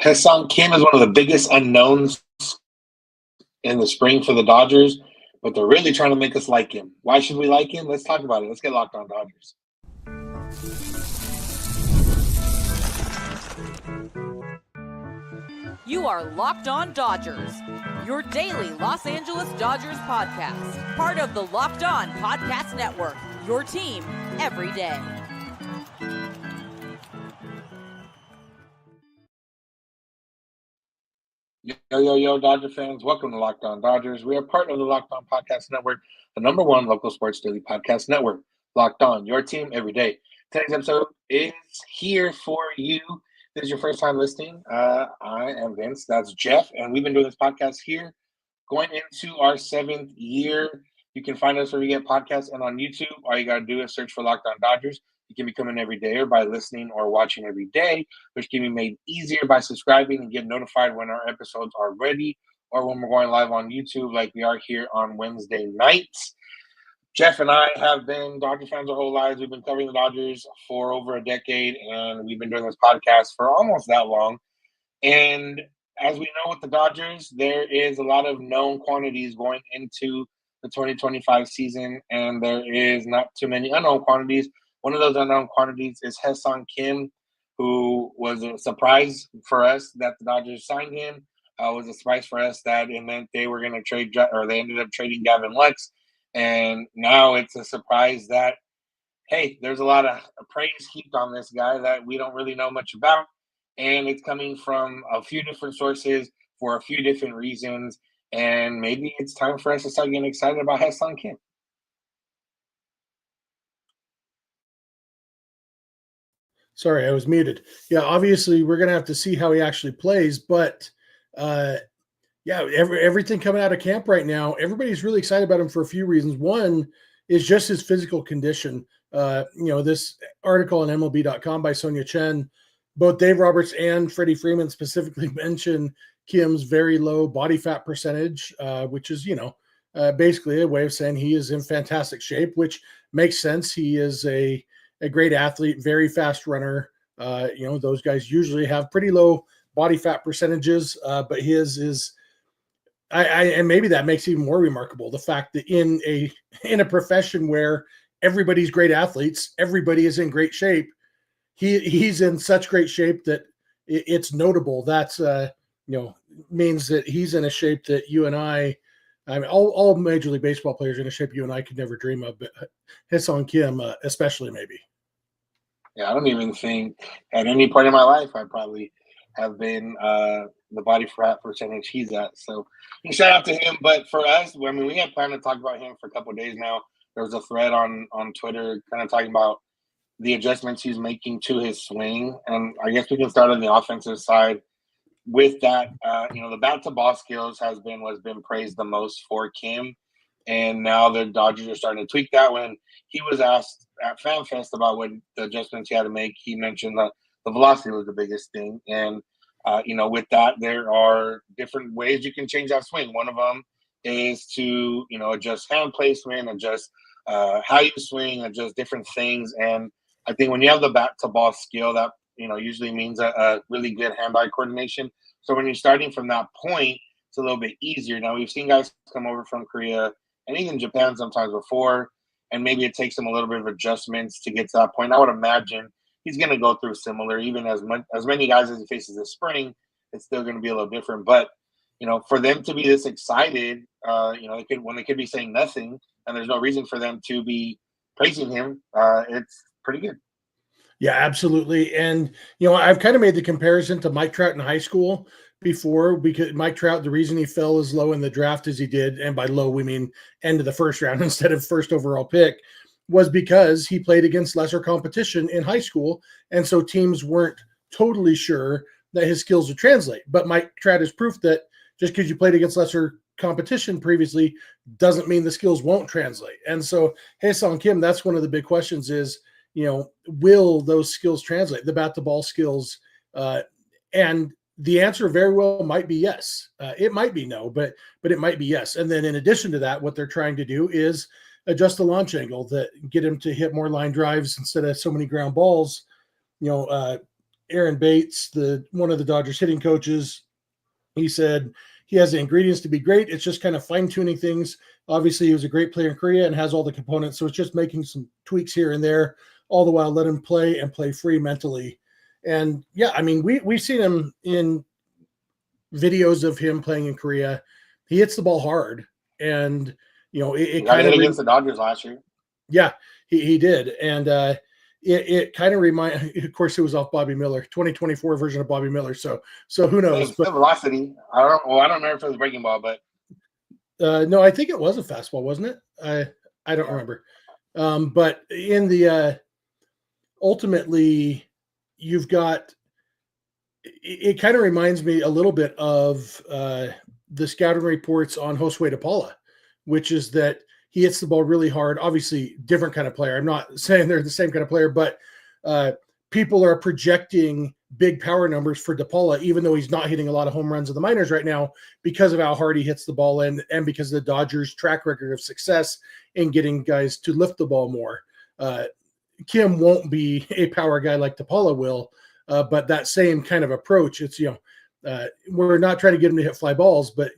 Hyeseong Kim is one of the biggest unknowns in the spring for the Dodgers, but they're really trying to make us like him. Why should we like him? Let's talk about it. Let's get locked on Dodgers. You are Locked On Dodgers, your daily Los Angeles Dodgers podcast. Part of the Locked On Podcast Network, your team every day. Yo, Dodger fans. Welcome to Locked On Dodgers. We are part of the Locked On Podcast Network, the #1 local sports daily podcast network. Locked On, your team every day. Today's episode is here for you. This is your first time listening. I am Vince. That's Jeff. And we've been doing this podcast here going into our 7th year. You can find us where you get podcasts and on YouTube. All you got to do is search for Locked On Dodgers. You can become an everydayer by listening or watching every day, which can be made easier by subscribing and get notified when our episodes are ready or when we're going live on YouTube like we are here on Wednesday nights. Jeff and I have been Dodger fans our whole lives. We've been covering the Dodgers for over a decade, and we've been doing this podcast for almost that long. And as we know with the Dodgers, there is a lot of known quantities going into the 2025 season, and there is not too many unknown quantities. One of those unknown quantities is Hyeseong Kim, who was a surprise for us that the Dodgers signed him. It was a surprise for us that it meant they were going to trade, or they ended up trading Gavin Lux. And now it's a surprise that, hey, there's a lot of praise heaped on this guy that we don't really know much about. And it's coming from a few different sources for a few different reasons. And maybe it's time for us to start getting excited about Hyeseong Kim. Sorry, I was muted. Yeah, obviously we're going to have to see how he actually plays, but everything coming out of camp right now, everybody's really excited about him for a few reasons. One is just his physical condition. This article on MLB.com by Sonia Chen, both Dave Roberts and Freddie Freeman specifically mention Kim's very low body fat percentage, which is, basically a way of saying he is in fantastic shape, which makes sense. He is a great athlete, very fast runner. Those guys usually have pretty low body fat percentages, but his is, and maybe that makes it even more remarkable, the fact that in a profession where everybody's great athletes, everybody is in great shape, he's in such great shape that it's notable. That's means that he's in a shape that you and I mean, all Major League Baseball players are in a shape you and I could never dream of, but Hyeseong Kim especially maybe. Yeah, I don't even think at any point in my life I probably have been the body fat percentage he's at. So shout out to him. But for us, we had planned to talk about him for a couple of days now. There was a thread on Twitter kind of talking about the adjustments he's making to his swing. And I guess we can start on the offensive side. With that, the bat-to-ball skills has been what's been praised the most for Kim. And now the Dodgers are starting to tweak that. When he was asked at FanFest about what the adjustments he had to make, he mentioned that the velocity was the biggest thing. And, with that, there are different ways you can change that swing. One of them is to, adjust hand placement, adjust how you swing, adjust different things. And I think when you have the bat-to-ball skill, that, usually means a really good hand-eye coordination. So when you're starting from that point, it's a little bit easier. Now, we've seen guys come over from Korea and even Japan sometimes before, and maybe it takes them a little bit of adjustments to get to that point. I would imagine he's going to go through similar, even as many guys as he faces this spring, it's still going to be a little different. But, for them to be this excited, when they could be saying nothing and there's no reason for them to be praising him, it's pretty good. Yeah, absolutely. And, I've kind of made the comparison to Mike Trout in high school before, because Mike Trout, the reason he fell as low in the draft as he did, and by low, we mean end of the first round instead of first overall pick, was because he played against lesser competition in high school. And so teams weren't totally sure that his skills would translate. But Mike Trout is proof that just because you played against lesser competition previously doesn't mean the skills won't translate. And so Hyeseong Kim, that's one of the big questions is, will those skills translate, the bat-to-ball skills? And the answer very well might be yes. It might be no, but it might be yes. And then in addition to that, what they're trying to do is adjust the launch angle that get him to hit more line drives instead of so many ground balls. Aaron Bates, one of the Dodgers hitting coaches, he said he has the ingredients to be great. It's just kind of fine-tuning things. Obviously, he was a great player in Korea and has all the components, so it's just making some tweaks here and there, all the while let him play and play free mentally. And yeah, I mean, we've seen him in videos of him playing in Korea. He hits the ball hard, and it kind of against the Dodgers last year. Yeah, he did, and it kind of remind. Of course, it was off Bobby Miller, 2024 version of Bobby Miller. So who knows? But the velocity, I don't remember if it was a breaking ball, but no, I think it was a fastball, wasn't it? I don't remember. But in the ultimately, you've got. It kind of reminds me a little bit of the scouting reports on Josue DePaula, which is that he hits the ball really hard. Obviously, different kind of player. I'm not saying they're the same kind of player, but people are projecting big power numbers for DePaula, even though he's not hitting a lot of home runs in the minors right now because of how hard he hits the ball and because of the Dodgers' track record of success in getting guys to lift the ball more. Kim won't be a power guy like DePaula will, but that same kind of approach, it's, we're not trying to get him to hit fly balls, but,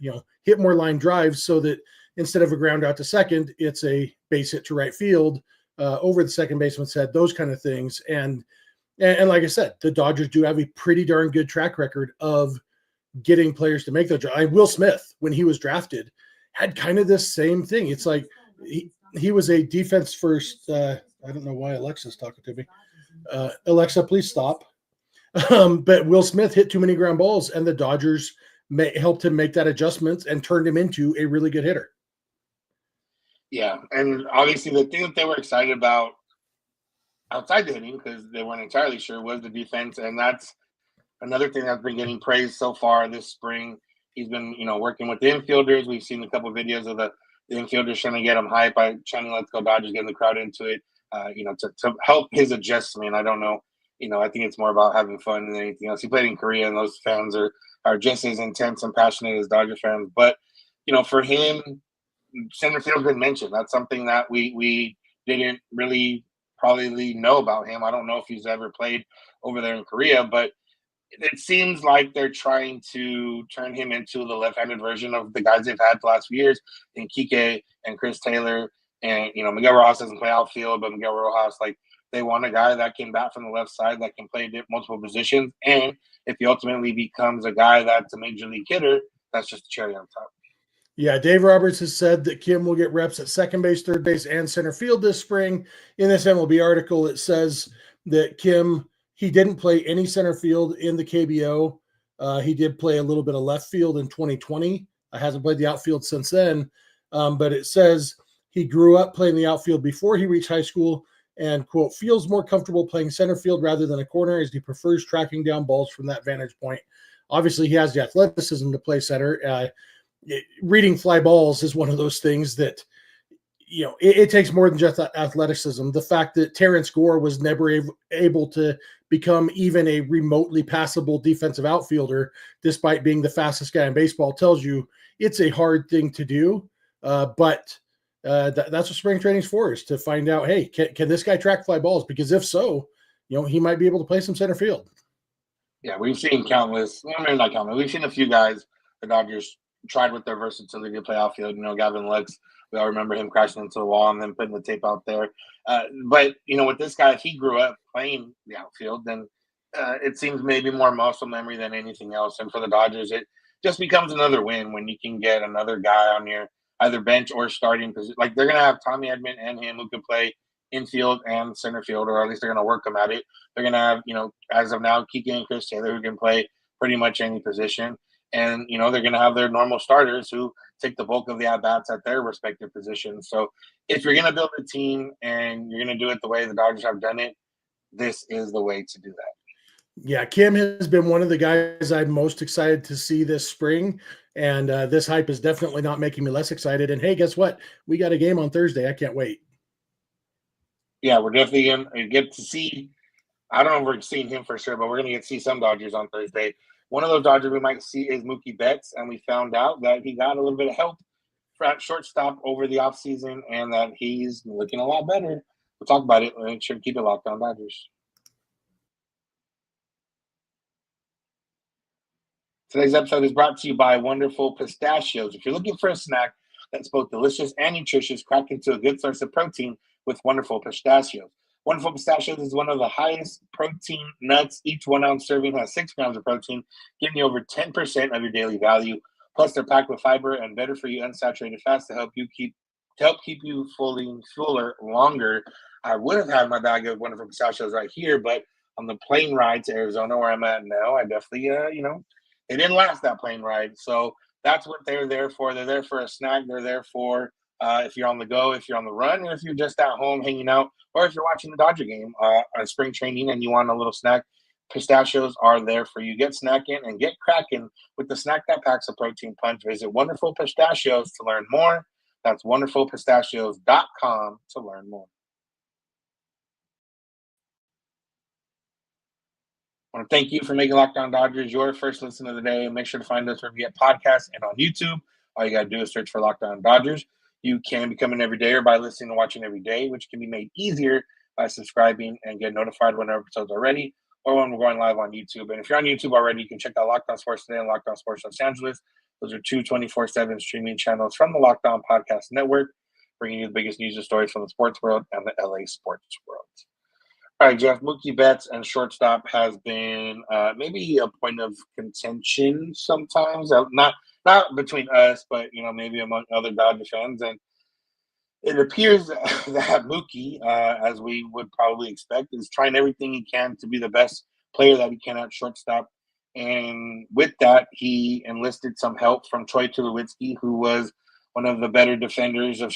hit more line drives so that instead of a ground out to second, it's a base hit to right field over the second baseman's head, those kind of things. And like I said, the Dodgers do have a pretty darn good track record of getting players to make that job. Will Smith, when he was drafted, had kind of this same thing. It's like he was a defense first. I don't know why Alexa's talking to me. Alexa, please stop. But Will Smith hit too many ground balls, and the Dodgers helped him make that adjustment and turned him into a really good hitter. Yeah, and obviously the thing that they were excited about outside the hitting, because they weren't entirely sure, was the defense, and that's another thing that's been getting praised so far this spring. He's been, working with the infielders. We've seen a couple of videos of the infielders trying to get him hype by trying to let's go Dodgers, getting the crowd into it, to help his adjustment. I don't know. I think it's more about having fun than anything else. He played in Korea, and those fans are just as intense and passionate as Dodger fans. But, for him, center field's been mentioned. That's something that we didn't really probably know about him. I don't know if he's ever played over there in Korea, but it seems like they're trying to turn him into the left-handed version of the guys they've had the last few years in Kike and Chris Taylor. And, Miguel Rojas doesn't play outfield, but Miguel Rojas, they want a guy that can bat from the left side, that can play multiple positions. And if he ultimately becomes a guy that's a major league hitter, that's just a cherry on top. Yeah, Dave Roberts has said that Kim will get reps at second base, third base, and center field this spring. In this MLB article, it says that Kim, he didn't play any center field in the KBO. He did play a little bit of left field in 2020. Hasn't played the outfield since then. But it says he grew up playing the outfield before he reached high school and, quote, feels more comfortable playing center field rather than a corner as he prefers tracking down balls from that vantage point. Obviously, he has the athleticism to play center. Reading fly balls is one of those things that, it takes more than just athleticism. The fact that Terrence Gore was never able to become even a remotely passable defensive outfielder, despite being the fastest guy in baseball, tells you it's a hard thing to do. But that's what spring training's for, is to find out, hey, can this guy track fly balls? Because if so, he might be able to play some center field. Yeah, we've seen countless. Not countless. We've seen a few guys the Dodgers tried with their versatility to play outfield. Gavin Lux, we all remember him crashing into the wall and then putting the tape out there. But with this guy, if he grew up playing the outfield, then it seems maybe more muscle memory than anything else. And for the Dodgers, it just becomes another win when you can get another guy on your either bench or starting position. Like, they're going to have Tommy Edman and him who can play infield and center field, or at least they're going to work them at it. They're going to have, as of now, Kike and Chris Taylor, who can play pretty much any position. And, they're going to have their normal starters who take the bulk of the at-bats at their respective positions. So if you're going to build a team and you're going to do it the way the Dodgers have done it, this is the way to do that. Yeah, Kim has been one of the guys I'm most excited to see this spring. And this hype is definitely not making me less excited. And hey, guess what? We got a game on Thursday. I can't wait. Yeah, we're definitely going to get to see. I don't know if we're seeing him for sure, but we're going to get to see some Dodgers on Thursday. One of those Dodgers we might see is Mookie Betts, and we found out that he got a little bit of help at shortstop over the offseason and that he's looking a lot better. We'll talk about it. Make sure to keep it locked on Dodgers. Today's episode is brought to you by Wonderful Pistachios. If you're looking for a snack that's both delicious and nutritious, crack into a good source of protein with Wonderful Pistachios. Wonderful Pistachios is one of the highest protein nuts. Each 1 ounce serving has 6 grams of protein, giving you over 10% of your daily value. Plus, they're packed with fiber and better for you unsaturated fats to help keep you fuller longer. I would have had my bag of Wonderful Pistachios right here, but on the plane ride to Arizona, where I'm at now, I definitely, it didn't last, that plane ride. So that's what they're there for. They're there for a snack. They're there for if you're on the go, if you're on the run, or if you're just at home hanging out, or if you're watching the Dodger game on spring training and you want a little snack. Pistachios are there for you. Get snacking and get cracking with the snack that packs a protein punch. Visit Wonderful Pistachios to learn more. That's wonderfulpistachios.com to learn more. I want to thank you for making Locked On Dodgers your first listen of the day. And make sure to find us wherever you get podcasts and on YouTube. All you got to do is search for Locked On Dodgers. You can become an everydayer by listening and watching every day, which can be made easier by subscribing and get notified when our episodes are ready or when we're going live on YouTube. And if you're on YouTube already, you can check out Locked On Sports Today and Locked On Sports Los Angeles. Those are two 24/7 streaming channels from the Locked On Podcast Network, bringing you the biggest news and stories from the sports world and the LA sports world. All right, Jeff, Mookie Betts and shortstop has been maybe a point of contention sometimes. Not between us, but, maybe among other Dodger fans. And it appears that Mookie, as we would probably expect, is trying everything he can to be the best player that he can at shortstop. And with that, he enlisted some help from Troy Tulowitzki, who was one of the better defenders of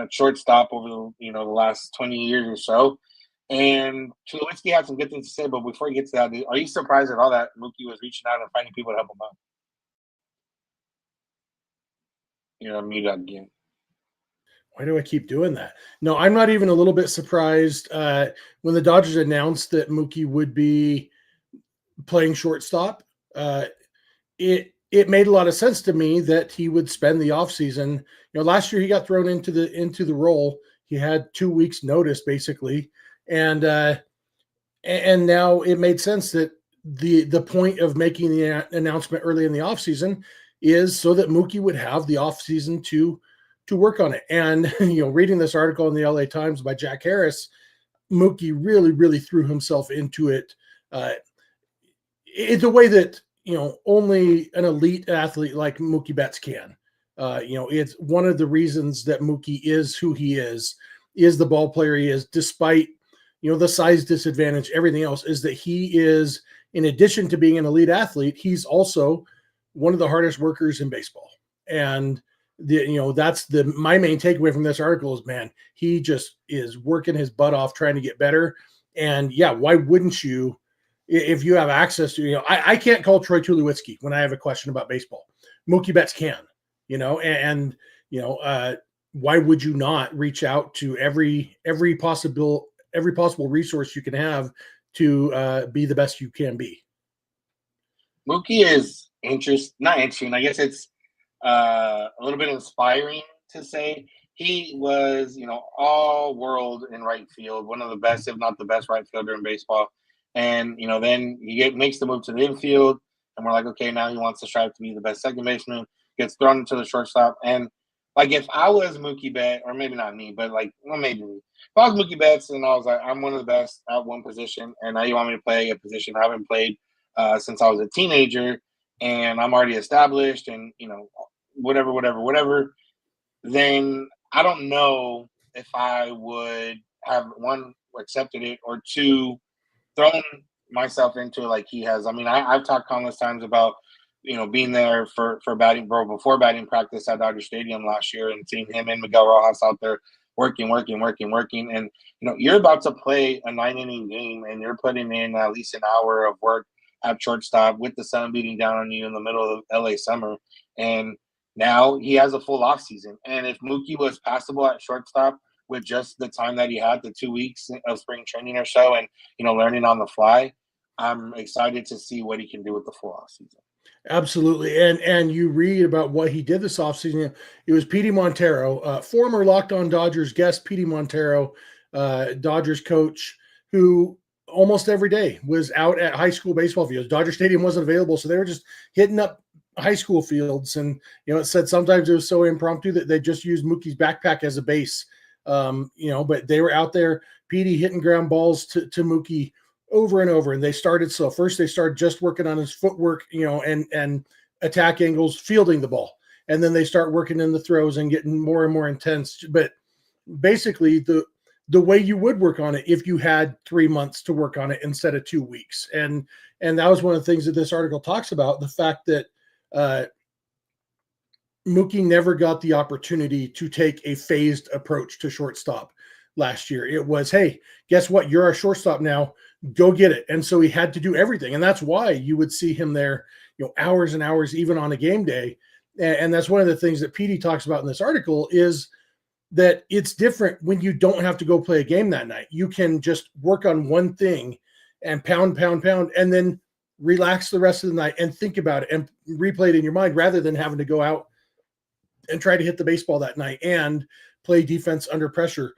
shortstop over the last 20 years or so. And Tulowitzki had some good things to say, but before he gets to that, are you surprised at all that Mookie was reaching out and finding people to help him out? You're on mute again. Why do I keep doing that? No, I'm not even a little bit surprised. When the Dodgers announced that Mookie would be playing shortstop, it made a lot of sense to me that he would spend the offseason. Last year he got thrown into the role. He had 2 weeks notice basically. And now it made sense that the point of making the announcement early in the offseason is so that Mookie would have the offseason to work on it. And, reading this article in the LA Times by Jack Harris, Mookie really, really threw himself into it. It's a way that, only an elite athlete like Mookie Betts can. It's one of the reasons that Mookie is who he is the ball player he is, despite the size disadvantage, everything else, is that he is, in addition to being an elite athlete, he's also one of the hardest workers in baseball. And that's my main takeaway from this article is, man, he just is working his butt off trying to get better. And yeah, why wouldn't you, if you have access to, I can't call Troy Tulowitzki when I have a question about baseball. Mookie Betts can, why would you not reach out to every possible resource you can have to be the best you can be? Mookie is not interesting. I guess it's a little bit inspiring to say. He was, all world in right field, one of the best, if not the best right fielder in baseball. And, then he makes the move to the infield, and we're like, okay, now he wants to strive to be the best second baseman, gets thrown into the shortstop. And, if I was Mookie Betts, or maybe not me, but maybe me. If I was Mookie Betts and I was like, I'm one of the best at one position, and now you want me to play a position I haven't played since I was a teenager, and I'm already established, and, whatever, then I don't know if I would have, one, accepted it, or two, thrown myself into it like he has. I mean, I've talked countless times about, being there for batting, before batting practice at Dodger Stadium last year and seeing him and Miguel Rojas out there working. And, you're about to play a 9-inning game and you're putting in at least an hour of work at shortstop with the sun beating down on you in the middle of LA summer. And now he has a full off season. And if Mookie was passable at shortstop with just the time that he had, the 2 weeks of spring training or so, and, learning on the fly, I'm excited to see what he can do with the full off season. Absolutely. And you read about what he did this offseason. It was Petie Montero, former Locked On Dodgers guest, Petie Montero, Dodgers coach, who almost every day was out at high school baseball fields. Dodger Stadium wasn't available, so they were just hitting up high school fields. And, it said sometimes it was so impromptu that they just used Mookie's backpack as a base. But they were out there, Petie hitting ground balls to Mookie over and over. And they started slow. First, they started just working on his footwork, and attack angles, fielding the ball. And then they start working in the throws and getting more and more intense. But basically the way you would work on it if you had 3 months to work on it instead of 2 weeks. And that was one of the things that this article talks about, the fact that Mookie never got the opportunity to take a phased approach to shortstop last year. It was, hey, guess what? You're our shortstop now. Go get it. And so he had to do everything. And that's why you would see him there, hours and hours, even on a game day. And that's one of the things that Petie talks about in this article is that it's different when you don't have to go play a game that night. You can just work on one thing and pound, and then relax the rest of the night and think about it and replay it in your mind rather than having to go out and try to hit the baseball that night and play defense under pressure.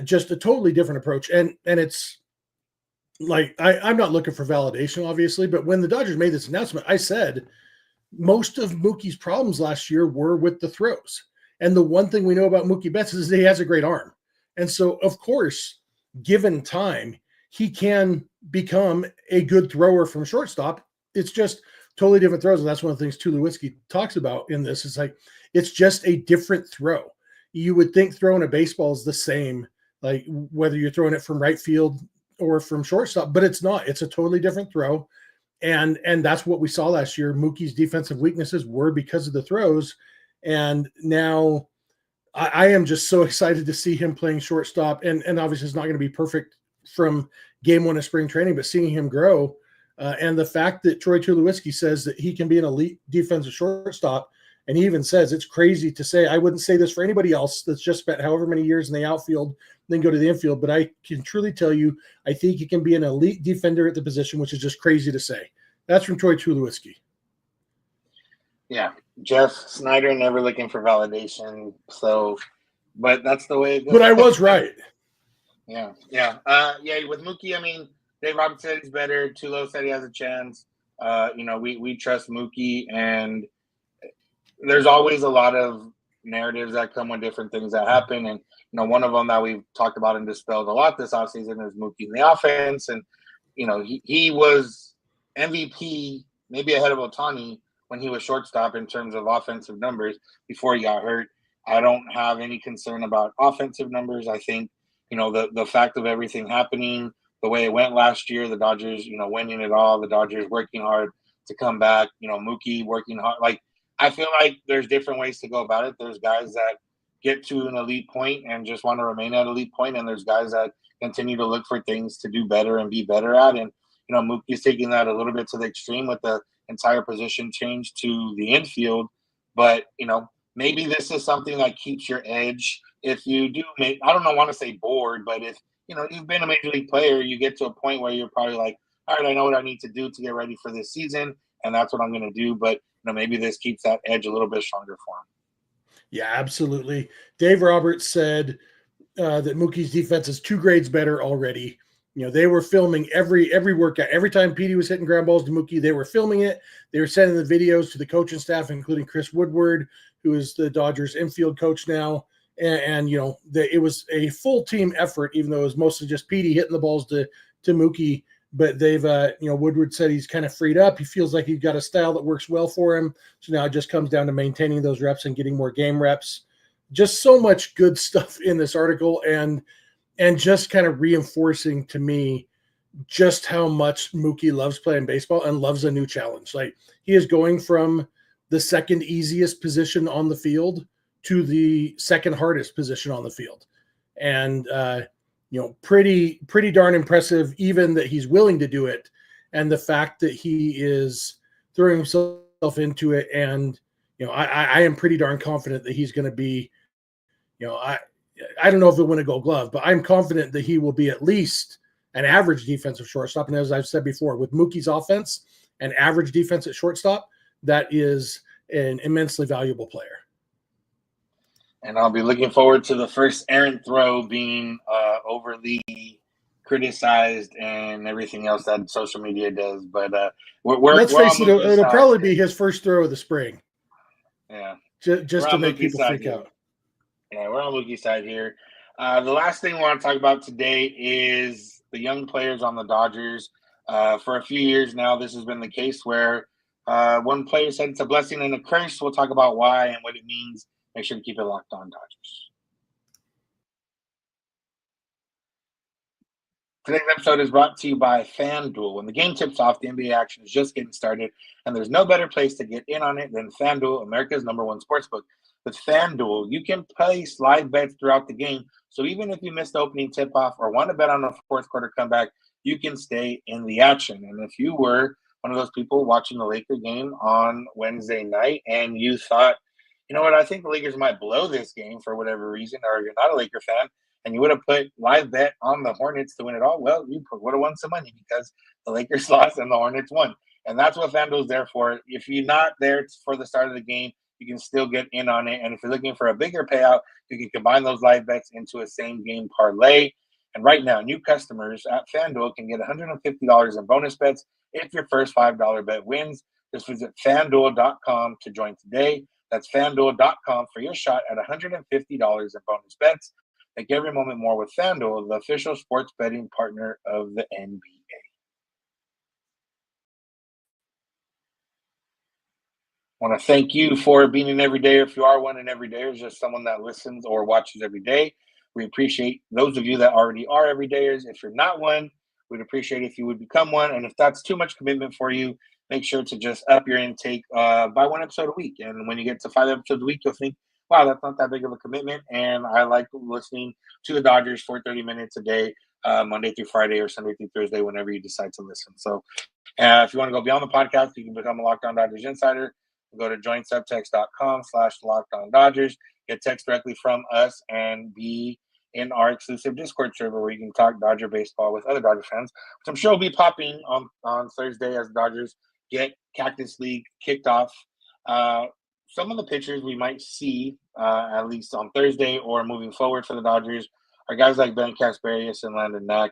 Just a totally different approach. And it's like, I'm not looking for validation, obviously, but when the Dodgers made this announcement, I said most of Mookie's problems last year were with the throws. And the one thing we know about Mookie Betts is that he has a great arm. And so, of course, given time, he can become a good thrower from shortstop. It's just totally different throws. And that's one of the things Tulowitzki talks about in this. It's like, it's just a different throw. You would think throwing a baseball is the same, like whether you're throwing it from right field or from shortstop, but it's not. It's a totally different throw. And that's what we saw last year. Mookie's defensive weaknesses were because of the throws. And now I am just so excited to see him playing shortstop. And obviously it's not going to be perfect from game one of spring training, but seeing him grow and the fact that Troy Tulowitzki says that he can be an elite defensive shortstop. And he even says it's crazy to say, I wouldn't say this for anybody else that's just spent however many years in the outfield, then go to the infield. But I can truly tell you, I think he can be an elite defender at the position, which is just crazy to say. That's from Troy Tulowitzki. Yeah, Jeff Snyder never looking for validation. So, but that's the way it goes. But I was right. Yeah. With Mookie, I mean, Dave Roberts said he's better. Tulo said he has a chance. We trust Mookie, and there's always a lot of narratives that come with different things that happen. And, one of them that we've talked about and dispelled a lot this offseason is Mookie in the offense. And, he was MVP, maybe ahead of Ohtani when he was shortstop in terms of offensive numbers before he got hurt. I don't have any concern about offensive numbers. I think, the fact of everything happening, the way it went last year, the Dodgers, winning it all, the Dodgers working hard to come back, Mookie working hard. Like, I feel like there's different ways to go about it. There's guys that get to an elite point and just want to remain at elite point, and there's guys that continue to look for things to do better and be better at. And, Mookie's taking that a little bit to the extreme with the entire position change to the infield. But, maybe this is something that keeps your edge. If you do I don't want to say bored, but if, you've been a major league player, you get to a point where you're probably like, all right, I know what I need to do to get ready for this season, and that's what I'm going to do. But, maybe this keeps that edge a little bit stronger for him. Yeah, absolutely. Dave Roberts said that Mookie's defense is 2 grades better already. They were filming every workout. Every time Petie was hitting ground balls to Mookie, they were filming it. They were sending the videos to the coaching staff, including Chris Woodward, who is the Dodgers infield coach now. And it was a full team effort, even though it was mostly just Petie hitting the balls to Mookie. But they've, Woodward said he's kind of freed up. He feels like he's got a style that works well for him. So now it just comes down to maintaining those reps and getting more game reps. Just so much good stuff in this article, and just kind of reinforcing to me just how much Mookie loves playing baseball and loves a new challenge. Like, he is going from the second easiest position on the field to the second hardest position on the field. And, pretty darn impressive, even that he's willing to do it. And the fact that he is throwing himself into it. And, I am pretty darn confident that he's going to be, I don't know if he'll win a Gold Glove, but I'm confident that he will be at least an average defensive shortstop. And as I've said before, with Mookie's offense, an average defense at shortstop, that is an immensely valuable player. And I'll be looking forward to the first errant throw being over the criticized and everything else that social media does. But let's we're on face it, Mookie's it'll side. probably be his first throw of the spring. Yeah. Just to make people freak here. out. Yeah, we're on Mookie's side here. The last thing we want to talk about today is the young players on the Dodgers. For a few years now, this has been the case where one player said it's a blessing and a curse. We'll talk about why and what it means. Make sure to keep it locked on, Dodgers. Today's episode is brought to you by FanDuel. When the game tips off, the NBA action is just getting started, and there's no better place to get in on it than FanDuel, America's #1 sportsbook. With FanDuel, you can place live bets throughout the game, so even if you missed the opening tip-off or want to bet on a fourth quarter comeback, you can stay in the action. And if you were one of those people watching the Laker game on Wednesday night and you thought, you know what, I think the Lakers might blow this game for whatever reason, or you're not a Laker fan, and you would have put live bet on the Hornets to win it all, well, you would have won some money because the Lakers lost and the Hornets won. And that's what FanDuel is there for. If you're not there for the start of the game, you can still get in on it. And if you're looking for a bigger payout, you can combine those live bets into a same-game parlay. And right now, new customers at FanDuel can get $150 in bonus bets if your first $5 bet wins. Just visit FanDuel.com to join today. That's FanDuel.com for your shot at $150 in bonus bets. Make every moment more with FanDuel, the official sports betting partner of the NBA. I want to thank you for being an everyday. If you are one an everyday, or just someone that listens or watches every day, we appreciate those of you that already are everydayers. If you're not one, we'd appreciate if you would become one. And if that's too much commitment for you, make sure to just up your intake by one episode a week. And when you get to 5 episodes a week, you'll think, wow, that's not that big of a commitment. And I like listening to the Dodgers for 30 minutes a day, Monday through Friday or Sunday through Thursday, whenever you decide to listen. So if you want to go beyond the podcast, you can become a Locked On Dodgers insider. Go to joinsubtext.com/LockedOnDodgers. Get text directly from us and be in our exclusive Discord server where you can talk Dodger baseball with other Dodger fans, which I'm sure will be popping on Thursday as the Dodgers get Cactus League kicked off. Some of the pitchers we might see, at least on Thursday or moving forward for the Dodgers, are guys like Ben Casparius and Landon Knack,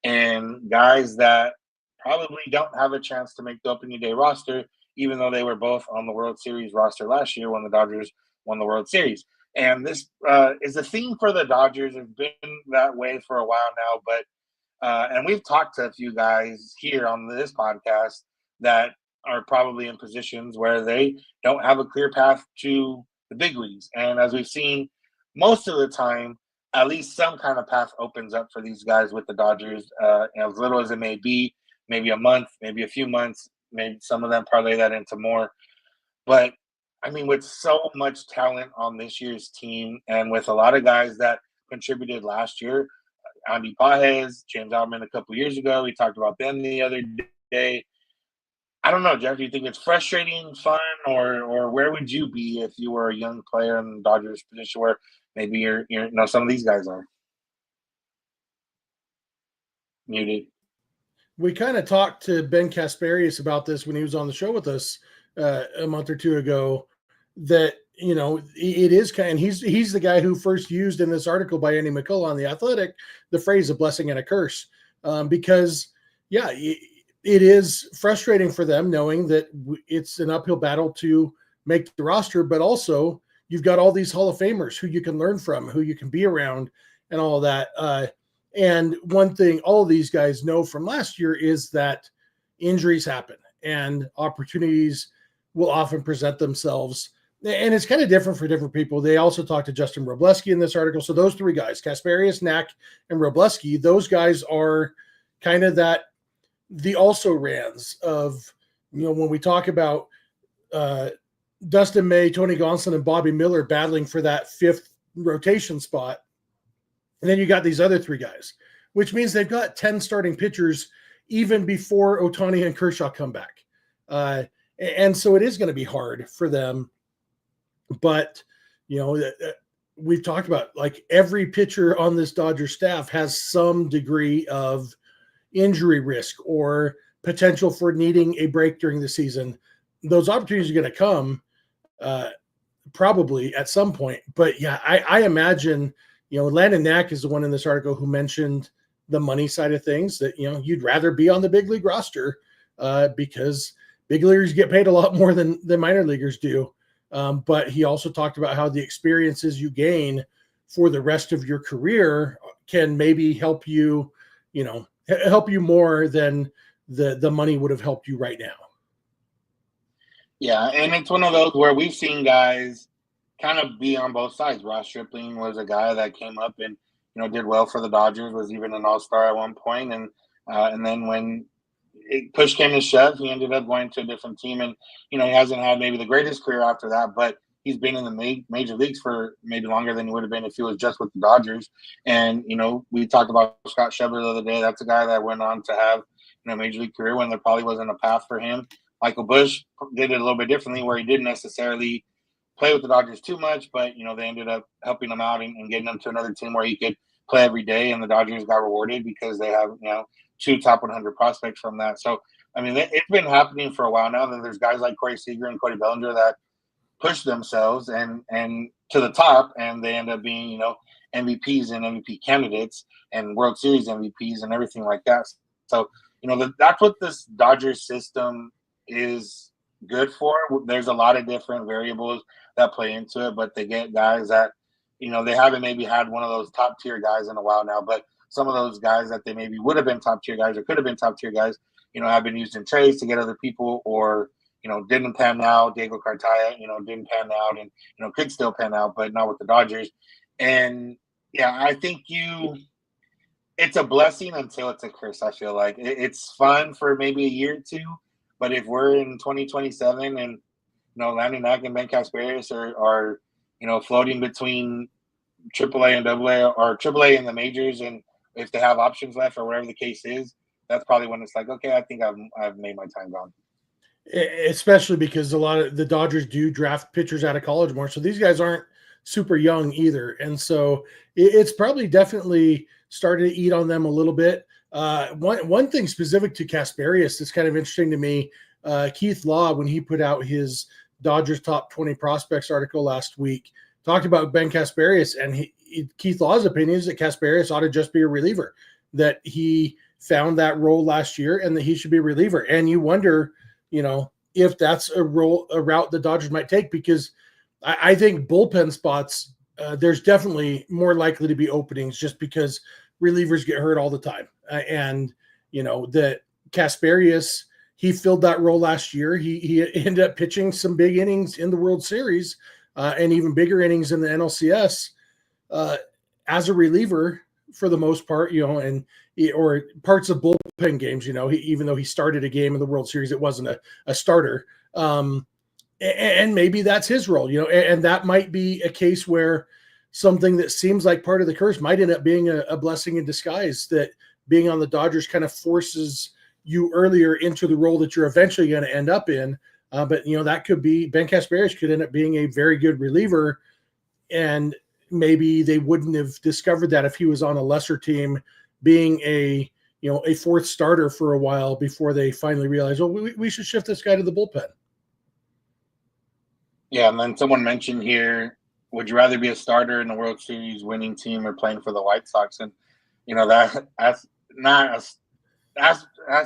and guys that probably don't have a chance to make the opening day roster, even though they were both on the World Series roster last year when the Dodgers won the World Series. And this is a theme for the Dodgers. It's been that way for a while now, but and we've talked to a few guys here on this podcast that are probably in positions where they don't have a clear path to the big leagues. And as we've seen, most of the time, at least some kind of path opens up for these guys with the Dodgers, as little as it may be, maybe a month, maybe a few months, maybe some of them parlay that into more. But, I mean, with so much talent on this year's team and with a lot of guys that contributed last year, Andy Pages, James Outman a couple years ago, we talked about them the other day. I don't know, Jeff, do you think it's frustrating, fun, or where would you be if you were a young player in the Dodgers position where maybe you're some of these guys are? Muted. We kind of talked to Ben Casparius about this when he was on the show with us a month or two ago, that, it is kind of, he's the guy who first used in this article by Andy McCullough on The Athletic, the phrase "a blessing and a curse," because, yeah, it is frustrating for them knowing that it's an uphill battle to make the roster, but also you've got all these Hall of Famers who you can learn from, who you can be around, and all of that. And one thing all of these guys know from last year is that injuries happen and opportunities will often present themselves. And it's kind of different for different people. They also talked to Justin Wrobleski in this article. So those three guys, Casparius, Knack, and Wrobleski, those guys are kind of the also-rans of, when we talk about Dustin May, Tony Gonsolin, and Bobby Miller battling for that fifth rotation spot. And then you got these other three guys, which means they've got 10 starting pitchers even before Ohtani and Kershaw come back. And so it is going to be hard for them. But, we've talked about, like, every pitcher on this Dodgers staff has some degree of injury risk or potential for needing a break during the season. Those opportunities are going to come probably at some point. But, yeah, I imagine – Landon Knack is the one in this article who mentioned the money side of things, that, you'd rather be on the big league roster because big leaguers get paid a lot more than minor leaguers do. But he also talked about how the experiences you gain for the rest of your career can maybe help you, help you more than the money would have helped you right now. Yeah, and it's one of those where we've seen guys kind of be on both sides. Ross Stripling was a guy that came up and did well for the Dodgers, was even an all-star at one point, and then when push came to shove, he ended up going to a different team, and he hasn't had maybe the greatest career after that, but he's been in the major leagues for maybe longer than he would have been if he was just with the Dodgers. And we talked about Scott Schebler the other day. That's a guy that went on to have a major league career when there probably wasn't a path for him. Michael Busch did it a little bit differently, where he didn't necessarily play with the Dodgers too much, but they ended up helping him out and getting him to another team where he could play every day, and the Dodgers got rewarded because they have 2 top 100 prospects from that. So I mean, it's been happening for a while now. That there's guys like Corey Seager and Cody Bellinger that push themselves and to the top, and they end up being MVPs and MVP candidates and World Series MVPs and everything like that. So that's what this Dodgers system is good for. There's a lot of different variables that play into it, but they get guys that they haven't maybe had one of those top tier guys in a while now, but some of those guys that they maybe would have been top tier guys or could have been top tier guys have been used in trades to get other people, or didn't pan out. Diego Cartaya didn't pan out, and could still pan out, but not with the Dodgers. And yeah, I think it's a blessing until it's a curse. I feel like it's fun for maybe a year or two, but if we're in 2027 and Landon, Knack, and Ben Casparius are floating between AAA and AA, or AAA and the majors, and if they have options left or whatever the case is, that's probably when it's like, okay, I think I've made my time gone. Especially because a lot of the Dodgers do draft pitchers out of college more, so these guys aren't super young either, and so it's probably definitely started to eat on them a little bit. One thing specific to Casparius that's kind of interesting to me, Keith Law, when he put out his Dodgers top 20 prospects article last week, talked about Ben Casparius, and Keith Law's opinion is that Casparius ought to just be a reliever, that he found that role last year and that he should be a reliever. And you wonder, if that's a route the Dodgers might take, because I think bullpen spots, there's definitely more likely to be openings just because relievers get hurt all the time. And that Casparius, he filled that role last year. He ended up pitching some big innings in the World Series and even bigger innings in the NLCS as a reliever for the most part, or parts of bullpen games, even though he started a game in the World Series, it wasn't a starter. And maybe that's his role, and that might be a case where something that seems like part of the curse might end up being a blessing in disguise, that being on the Dodgers kind of forces you earlier into the role that you're eventually going to end up in. But that could be Ben Casparius could end up being a very good reliever, and maybe they wouldn't have discovered that if he was on a lesser team, being a fourth starter for a while before they finally realized, we should shift this guy to the bullpen. Yeah, and then someone mentioned here, would you rather be a starter in a World Series winning team or playing for the White Sox? And that's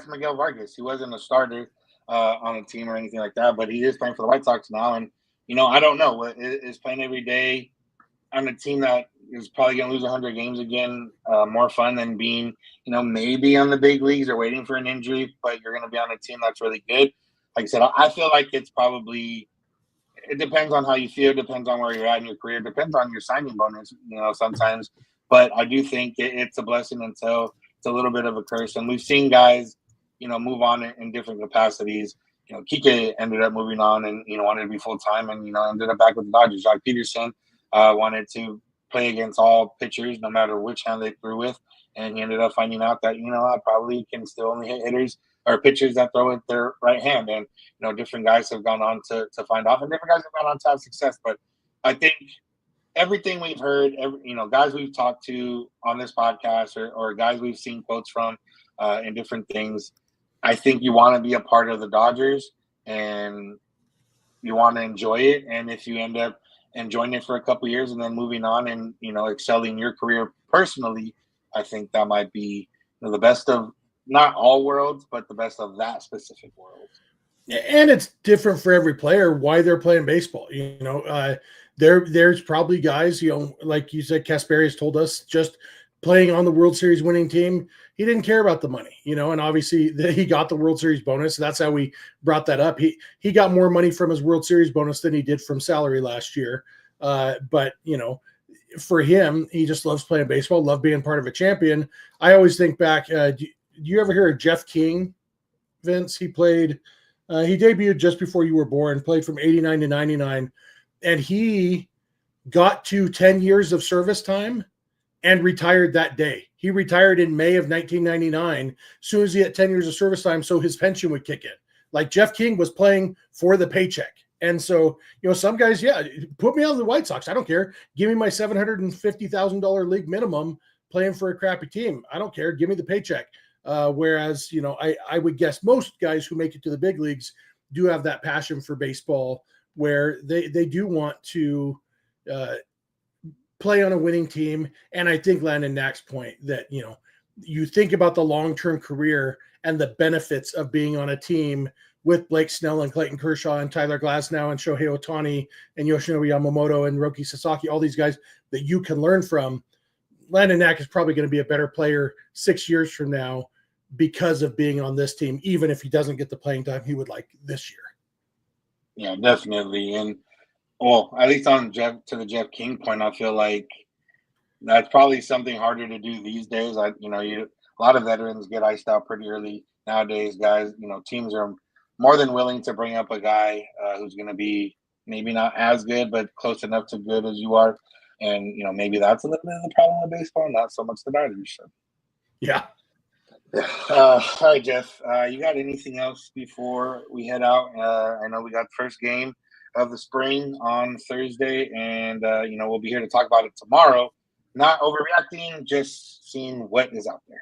Miguel Vargas. He wasn't a starter on a team or anything like that, but he is playing for the White Sox now. And I don't know, is playing every day on a team that is probably going to lose 100 games again more fun than being, maybe on the big leagues or waiting for an injury, but you're going to be on a team that's really good. Like I said, I feel like it's probably, it depends on how you feel, depends on where you're at in your career, depends on your signing bonus, sometimes. But I do think it's a blessing until it's a little bit of a curse. And we've seen guys, move on in different capacities. Kike ended up moving on and, wanted to be full-time and, ended up back with the Dodgers. Jock Peterson wanted to play against all pitchers, no matter which hand they threw with. And he ended up finding out that, I probably can still only hit hitters or pitchers that throw with their right hand. And, different guys have gone on to find off, and different guys have gone on to have success. But I think everything we've heard, guys we've talked to on this podcast or guys we've seen quotes from in different things, I think you want to be a part of the Dodgers and you want to enjoy it. And if you end up enjoying it for a couple of years and then moving on and, excelling your career personally, I think that might be the best of not all worlds, but the best of that specific world. And it's different for every player why they're playing baseball. There's probably guys, like you said, Casparius told us, just playing on the World Series winning team, he didn't care about the money, and obviously he got the World Series bonus. That's how we brought that up. He got more money from his World Series bonus than he did from salary last year. But for him, he just loves playing baseball, love being part of a champion. I always think back. Do you ever hear of Jeff King, Vince? He debuted just before you were born, played from 89 to 99, and he got to 10 years of service time and retired that day. He retired in May of 1999, as soon as he had 10 years of service time, so his pension would kick in. Like Jeff King was playing for the paycheck. And so, some guys, put me on the White Sox. I don't care. Give me my $750,000 league minimum playing for a crappy team. I don't care. Give me the paycheck. Whereas, I would guess most guys who make it to the big leagues do have that passion for baseball where they do want to play on a winning team. And I think Landon Knack's point that, you think about the long-term career and the benefits of being on a team with Blake Snell and Clayton Kershaw and Tyler Glasnow and Shohei Ohtani and Yoshinobu Yamamoto and Roki Sasaki, all these guys that you can learn from. Landon Knack is probably going to be a better player 6 years from now because of being on this team, even if he doesn't get the playing time he would like this year. Yeah, definitely. And at least on the Jeff King point, I feel like that's probably something harder to do these days. A lot of veterans get iced out pretty early nowadays. Guys, teams are more than willing to bring up a guy who's going to be maybe not as good, but close enough to good as you are. And, maybe that's a little bit of the problem with baseball, not so much the Dodgers. So. Yeah. All right, Jeff. You got anything else before we head out? I know we got the first game of the spring on Thursday, and, we'll be here to talk about it tomorrow. Not overreacting, just seeing what is out there.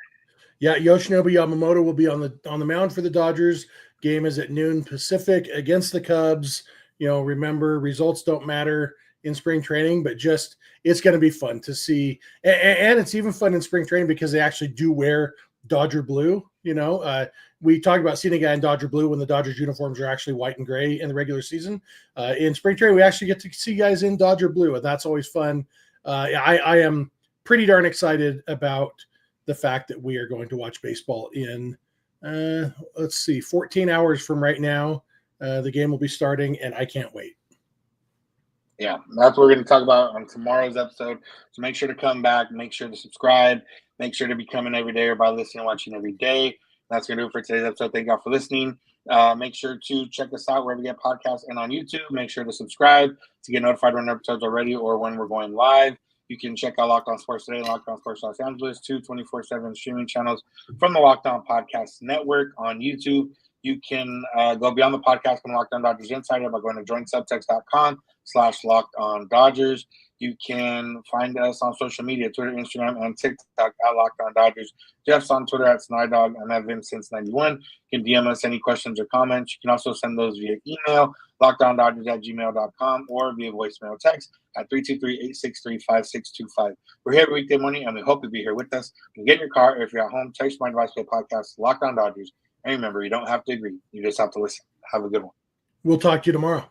Yeah, Yoshinobu Yamamoto will be on the mound for the Dodgers. Game is at noon Pacific against the Cubs. Remember, results don't matter in spring training, but just it's going to be fun to see. And it's even fun in spring training because they actually do wear Dodger blue. We talk about seeing a guy in Dodger blue when the Dodgers uniforms are actually white and gray in the regular season. In spring training, we actually get to see guys in Dodger blue, and that's always fun. I am pretty darn excited about the fact that we are going to watch baseball in 14 hours from right now. The game will be starting, and I can't wait. Yeah, that's what we're going to talk about on tomorrow's episode. So make sure to come back. Make sure to subscribe. Make sure to be coming every day or by listening and watching every day. That's going to do it for today's episode. Thank you all for listening. Make sure to check us out wherever you get podcasts and on YouTube. Make sure to subscribe to get notified when episodes are ready or when we're going live. You can check out Locked On Sports Today and Locked On Sports Los Angeles, 2 24/7 streaming channels from the Locked On Podcast Network on YouTube. You can go beyond the podcast from Locked On Dodgers Insider by going to joinsubtext.com/Locked On Dodgers. You can find us on social media, Twitter, Instagram, and TikTok at Locked On Dodgers. Jeff's on Twitter at Snydog. I'm at VinceSince91. You can DM us any questions or comments. You can also send those via email, lockedondodgers@gmail.com, or via voicemail text at 323-863-5625. We're here every weekday morning, and we hope you'll be here with us. You can get in your car, or if you're at home, text my advice to podcast, Locked On Dodgers. And remember, you don't have to agree. You just have to listen. Have a good one. We'll talk to you tomorrow.